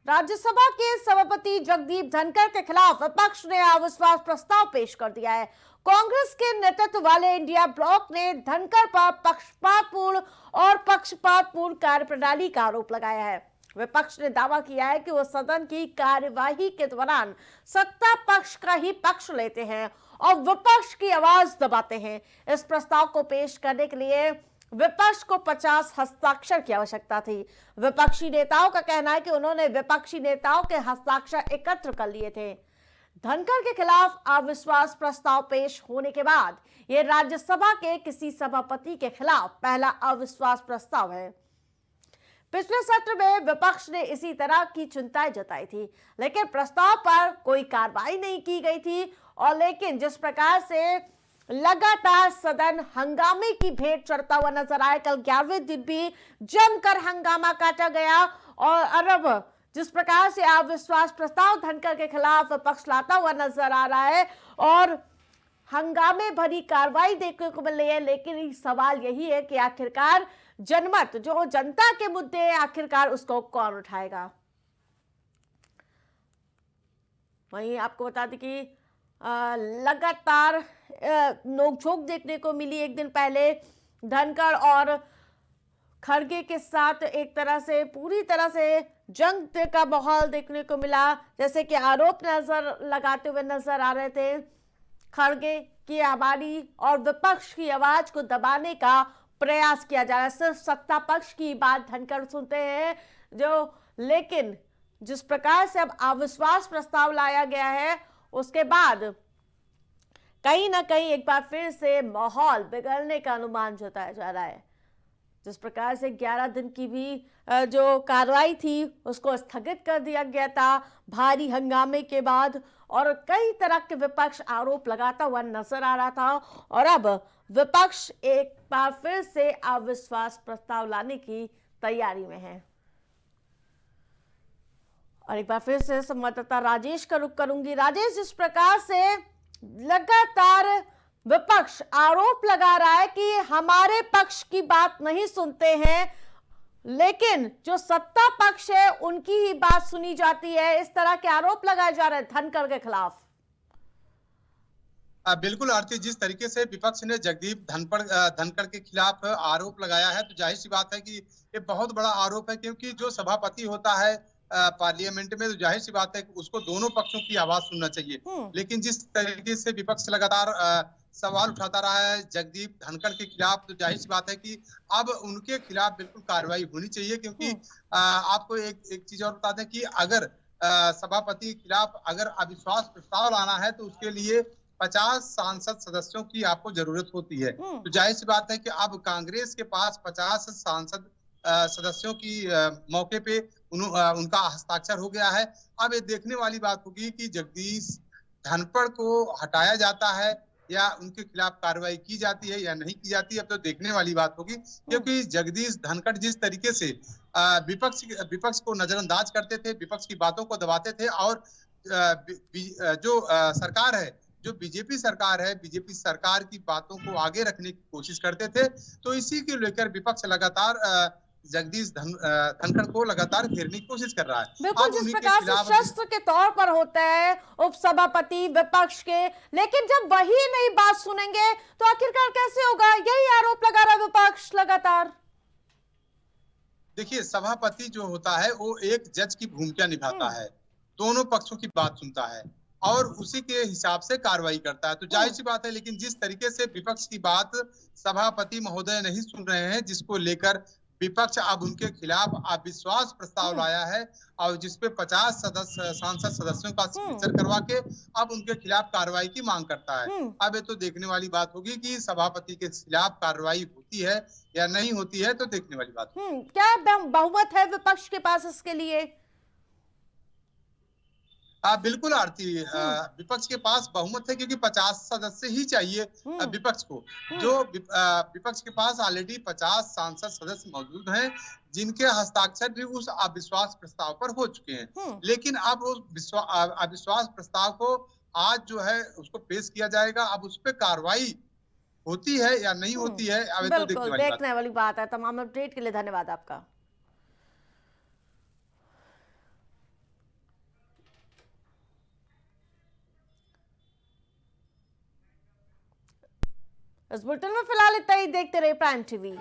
राज्यसभा के सभापति जगदीप धनखड़ के खिलाफ विपक्ष ने अविश्वास प्रस्ताव पेश कर दिया है। कांग्रेस के नेतृत्व वाले इंडिया ब्लॉक ने धनखड़ पर पक्षपातपूर्ण कार्यप्रणाली का आरोप लगाया है। विपक्ष ने दावा किया है कि वो सदन की कार्यवाही के दौरान सत्ता पक्ष का ही पक्ष लेते हैं और विपक्ष की आवाज दबाते हैं। इस प्रस्ताव को पेश करने के लिए विपक्ष को 50 हस्ताक्षर की आवश्यकता थी। विपक्षी नेताओं का कहना है कि उन्होंने विपक्षी नेताओं के हस्ताक्षर एकत्र कर लिए थे। धनखड़ के खिलाफ अविश्वास प्रस्ताव पेश होने के बाद यह राज्यसभा के किसी सभापति के खिलाफ पहला अविश्वास प्रस्ताव है। पिछले सत्र में विपक्ष ने इसी तरह की चिंताएं जताई थी, लेकिन प्रस्ताव पर कोई कार्रवाई नहीं की गई थी। और लेकिन जिस प्रकार से लगातार सदन हंगामे की भेंट चढ़ता हुआ नजर आया, कल 11वें दिन भी जमकर हंगामा काटा गया और अब जिस प्रकार से अविश्वास प्रस्ताव धनखड़ के खिलाफ विपक्ष लाता हुआ नजर आ रहा है और हंगामे भरी कार्रवाई देखने को मिल रही है। लेकिन सवाल यही है कि आखिरकार जनमत, जो जनता के मुद्दे, आखिरकार उसको कौन उठाएगा। वहीं आपको बता दें कि लगातार नोकझोंक देखने को मिली। एक दिन पहले धनखड़ और खड़गे के साथ एक तरह से पूरी तरह से जंग का माहौल देखने को मिला, जैसे कि आरोप नजर लगाते हुए नजर आ रहे थे। खड़गे की आवाज़ और विपक्ष की आवाज को दबाने का प्रयास किया जा रहा है। सिर्फ सत्ता पक्ष की बात धनखड़ सुनते हैं लेकिन जिस प्रकार से अब अविश्वास प्रस्ताव लाया गया है उसके बाद कहीं ना कहीं एक बार फिर से माहौल बिगड़ने का अनुमान जताया जा रहा है। जिस प्रकार से 11 दिन की भी जो कार्रवाई थी उसको स्थगित कर दिया गया था भारी हंगामे के बाद, और कई तरह के विपक्ष आरोप लगाता हुआ नजर आ रहा था। और अब विपक्ष एक बार फिर से अविश्वास प्रस्ताव लाने की तैयारी में है। और एक बार फिर से संवाददाता राजेश का रुख करूंगी। राजेश, जिस प्रकार से लगातार विपक्ष आरोप लगा रहा है कि हमारे पक्ष की बात नहीं सुनते हैं, लेकिन जो सत्ता पक्ष है उनकी ही बात सुनी जाती है, इस तरह के आरोप लगाए जा रहे हैं धनखड़ के खिलाफ। बिल्कुल आरती, जिस तरीके से विपक्ष ने जगदीप धनखड़ के खिलाफ आरोप लगाया है तो जाहिर सी बात है कि ये बहुत बड़ा आरोप है, क्योंकि जो सभापति होता है पार्लियामेंट में तो जाहिर सी बात है कि उसको दोनों पक्षों की आवाज सुनना चाहिए। लेकिन जिस तरीके से विपक्ष लगातार सवाल उठाता रहा है जगदीप धनखड़ के खिलाफ, तो जाहिर सी बात है कि अब उनके खिलाफ बिल्कुल कार्रवाई होनी चाहिए। क्योंकि आपको एक चीज और बता दें कि अगर सभापति के खिलाफ अगर अविश्वास प्रस्ताव लाना है तो उसके लिए 50 सांसद सदस्यों की आपको जरूरत होती है। तो जाहिर सी बात है कि अब कांग्रेस के पास 50 सांसद सदस्यों की मौके पे उनका हस्ताक्षर हो गया है। अब ये देखने वाली बात होगी कि जगदीश धनखड़ को हटाया जाता है या उनके खिलाफ कार्रवाई की जाती है या नहीं की जाती है, अब तो देखने वाली बात होगी। क्योंकि जगदीश धनखड़ जिस तरीके से विपक्ष को नजरअंदाज करते थे, विपक्ष की बातों को दबाते थे और जो सरकार है, जो बीजेपी सरकार है, बीजेपी सरकार की बातों को आगे रखने की कोशिश करते थे, तो इसी को लेकर विपक्ष लगातार जगदीश धनखड़ को लगातार घेरने की कोशिश कर रहा है। बिल्कुल, जिस प्रकार से शस्त्र के तौर पर होता है उपसभापति विपक्ष के, लेकिन जब वही नहीं बात सुनेंगे तो आखिरकार कैसे होगा, यही आरोप लगा रहा है विपक्ष लगातार। देखिए, सभापति जो होता है वो एक जज की भूमिका निभाता है, दोनों पक्षों की बात सुनता है और उसी के हिसाब से कार्रवाई करता है। तो जाहिर सी बात है, लेकिन जिस तरीके से विपक्ष की बात सभापति महोदय नहीं सुन रहे हैं, जिसको लेकर विपक्ष अब उनके खिलाफ अविश्वास प्रस्ताव लाया है और जिसपे 50 सांसद सदस्यों का सिग्नेचर करवा के अब उनके खिलाफ कार्रवाई की मांग करता है। अब ये तो देखने वाली बात होगी कि सभापति के खिलाफ कार्रवाई होती है या नहीं होती है, तो देखने वाली बात। क्या बहुमत है विपक्ष के पास इसके लिए? बिल्कुल आरती, विपक्ष के पास बहुमत है, क्योंकि 50 सदस्य ही चाहिए विपक्ष को। जो विपक्ष के पास ऑलरेडी 50 सांसद सदस्य मौजूद हैं, जिनके हस्ताक्षर भी उस अविश्वास प्रस्ताव पर हो चुके हैं। लेकिन अब उस अविश्वास प्रस्ताव को आज जो है उसको पेश किया जाएगा। अब उस पर कार्रवाई होती है या नहीं होती है, अब तो देखने वाली बात है। तमाम अपडेट के लिए धन्यवाद आपका। इस बुलेटिन में फिलहाल इतना ही। देखते रहे प्राइम टीवी।